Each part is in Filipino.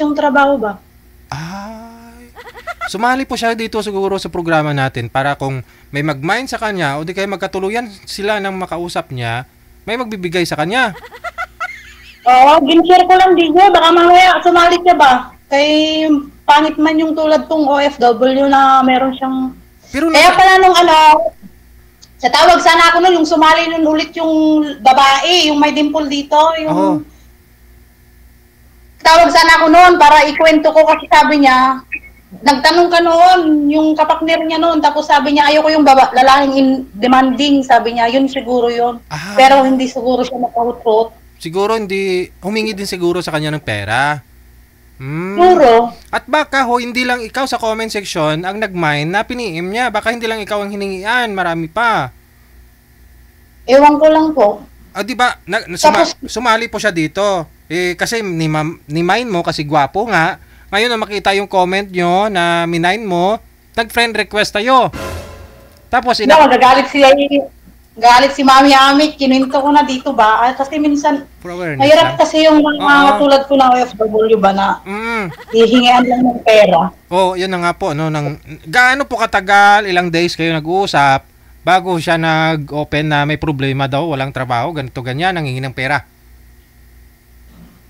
siyang trabaho ba? Ay. Sumali po siya dito siguro sa programa natin para kung may mag-mine sa kanya o di kaya magkatuluyan sila ng makausap niya, may magbibigay sa kanya. Oo, ginshare ko lang DJ. Baka mamaya sumali siya ba? Kay pangit man yung tulad kong OFW na meron siyang... Pero Kaya pala nung sa tawag sana ako nun, yung sumali nun ulit yung babae, yung may dimple dito, yung... Tawag sana ako noon para ikwento ko kasi sabi niya, nagtanong ka noon, yung kapakner niya noon, tapos sabi niya, ayoko yung lalaking demanding, sabi niya, yun siguro yun. Pero hindi siguro siya makahutrot. Siguro hindi, humingi din siguro sa kanya ng pera. Siguro. At baka hindi lang ikaw sa comment section ang nag-mine na piniim niya. Baka hindi lang ikaw ang hiningian, marami pa. Ewan ko lang po. Di ba, sumali po siya dito. Kasi ni-mine mo kasi gwapo nga. Ngayon na makita yung comment nyo na minine mo, nag-friend request tayo. Tapos galit si Mami Amit, kinuwento ko na dito ba? Kasi minsan, mahirap kasi yung mga tulad ko na OFW ba na hihingian lang ng pera. Yun na nga po. Gaano po katagal, ilang days kayo nag-uusap bago siya nag-open na may problema daw, walang trabaho, ganito ganyan, nangihingi ng pera?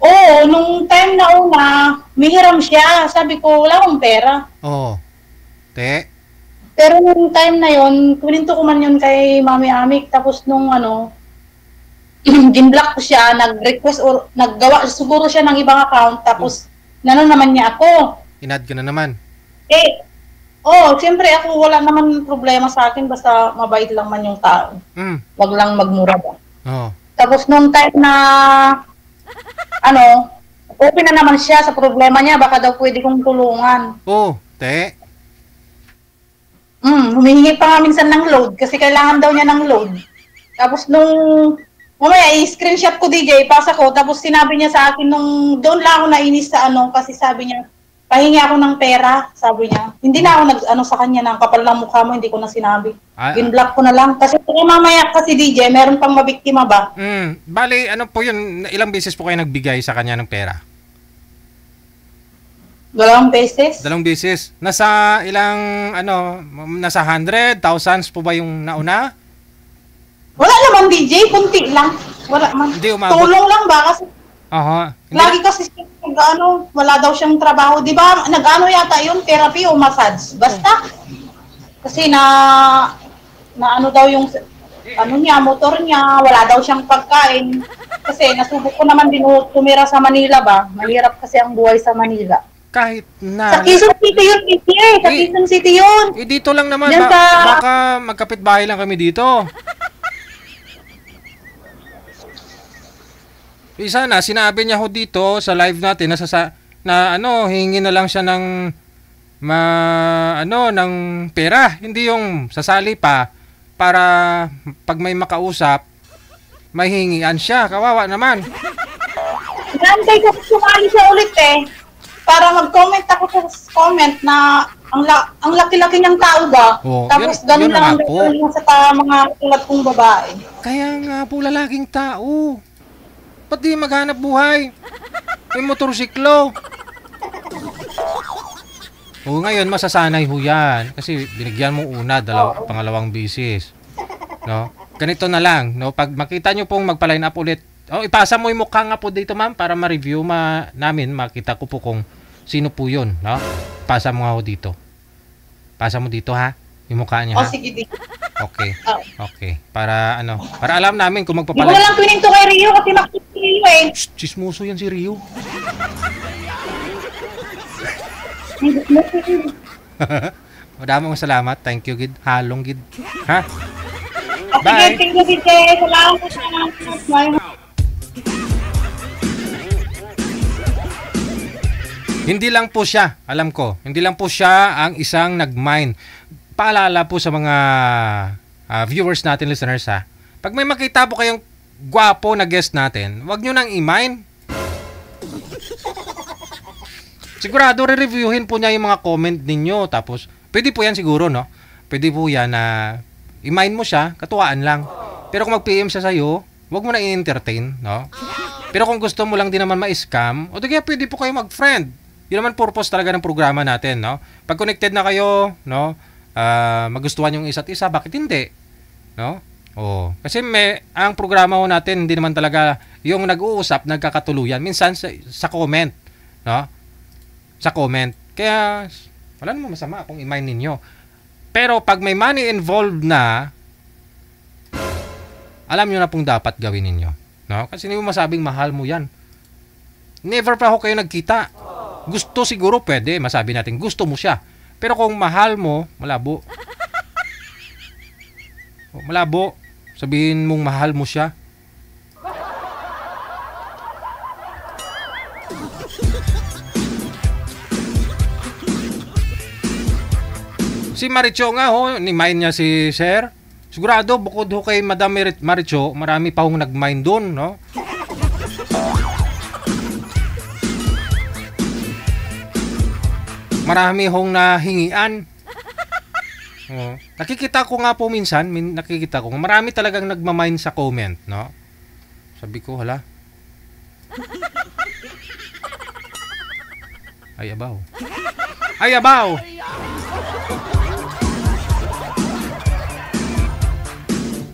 Oo, nung time na una, mihiram siya. Sabi ko, wala akong pera. Pero nung time na yon, kuninto ko man yun kay Mami Amik. Tapos nung ginblock ko siya, nag-request or naggawa siguro siya ng ibang account. Tapos, naman niya ako. Inad ka na naman. Siyempre ako wala naman problema sa akin. Basta mabait lang man yung tao. Wag lang magmura ba. Tapos nung time na, open na naman siya sa problema niya. Baka daw pwede kong tulungan. Humihingi pa nga minsan ng load kasi kailangan daw niya ng load. Tapos nung mamaya i-screenshot ko DJ, pasa ko, tapos sinabi niya sa akin nung doon lang ako nainis sa kasi sabi niya, pahingi ako ng pera, sabi niya. Hindi na ako sa kanya ng kapal ng mukha mo, hindi ko na sinabi. Ginblock ko na lang. Kasi mamaya kasi DJ, meron pang mabiktima ba? Bali, po yun, ilang beses po kayo nagbigay sa kanya ng pera? 2 beses? 2 beses. Nasa ilang, nasa 100, thousands po ba yung nauna? Wala naman DJ, kunti lang. Wala man. Tulong lang ba? Kasi lagi kasi wala daw siyang trabaho. Di ba, yata yun, therapy o massage. Basta. Kasi na daw yung, motor niya, wala daw siyang pagkain. Kasi nasubok ko naman din tumira sa Manila ba? Mahirap kasi ang buhay sa Manila. Kahit na... Sa Quezon City yun, sa Quezon City yun. Dito lang naman. Baka magkapit-bahay lang kami dito. Isa na, sinabi niya dito sa live natin na hihingi na lang siya ng ng pera. Hindi yung sasali pa para pag may makausap, may hingian siya. Kawawa naman. Nantay ko sumali siya ulit para mag-comment ako sa comment na ang laki-laki niyang tao ba? Tapos ganun lang ang gagawin niya sa mga tulad kong babae. Kaya nga po, lalaking tao. Ba't di maghanap buhay? May motorsiklo. Ngayon masasanay yan. Kasi binigyan mo una, pangalawang bisis. Ganito na lang. Pag makita nyo pong magpa-line up ulit, ipasa mo yung mukha nga po dito ma'am para ma-review namin, makita ko po kung sino po yun, Pasa mo nga dito. Pasa mo dito ha, yung mukha niya ha. Sige dito. Okay. Para alam namin kung magpapalay. Hindi ko lang tuwing to kay Rio kasi makikita si Rio Chismoso yan si Rio. Madaming salamat. Thank you gid. Halong gid. Ha? Bye. Thank you gid. Salamat. Hindi lang po siya, alam ko, hindi lang po siya ang isang nag-mine. Paalala po sa mga viewers natin, listeners ha. Pag may makita po kayong gwapo na guest natin, wag nyo nang i-mine. Sigurado re-reviewin po niya yung mga comment ninyo. Tapos, pwede po yan siguro, Pwede po yan na i-mine mo siya, katuwaan lang. Pero kung mag-PM siya sa'yo, wag mo na i-entertain, Pero kung gusto mo lang din naman ma-scam, o kaya pwede po kayo mag-friend. Yun naman purpose talaga ng programa natin, no? Pag connected na kayo, no? Magustuhan yung isa't isa, bakit hindi? No? Oh, kasi ang programa ho natin hindi naman talaga yung nag-uusap, nagkakatuluyan. Minsan sa comment, no? Sa comment. Kaya wala namang masama kung i-mind ninyo. Pero pag may money involved na, alam nyo na pong dapat gawin ninyo. No? Kasi hindi mo masabing mahal mo yan. Never pa ako kayo nagkita. Gusto siguro pwede, masabi natin gusto mo siya. Pero kung mahal mo, malabo. Malabo. Sabihin mong mahal mo siya. Si Maricho nga ho, ni-mine niya si Sir. Sigurado, bukod ho kay Madam Maricho, marami pa hong nag-mine doon, no? Marami hong nahingian. Oh. Nakikita ko nga po minsan, nakikita ko, marami talagang nagmamine sa comment, no? Sabi ko, hala. Ay, abaw. Ay, abaw!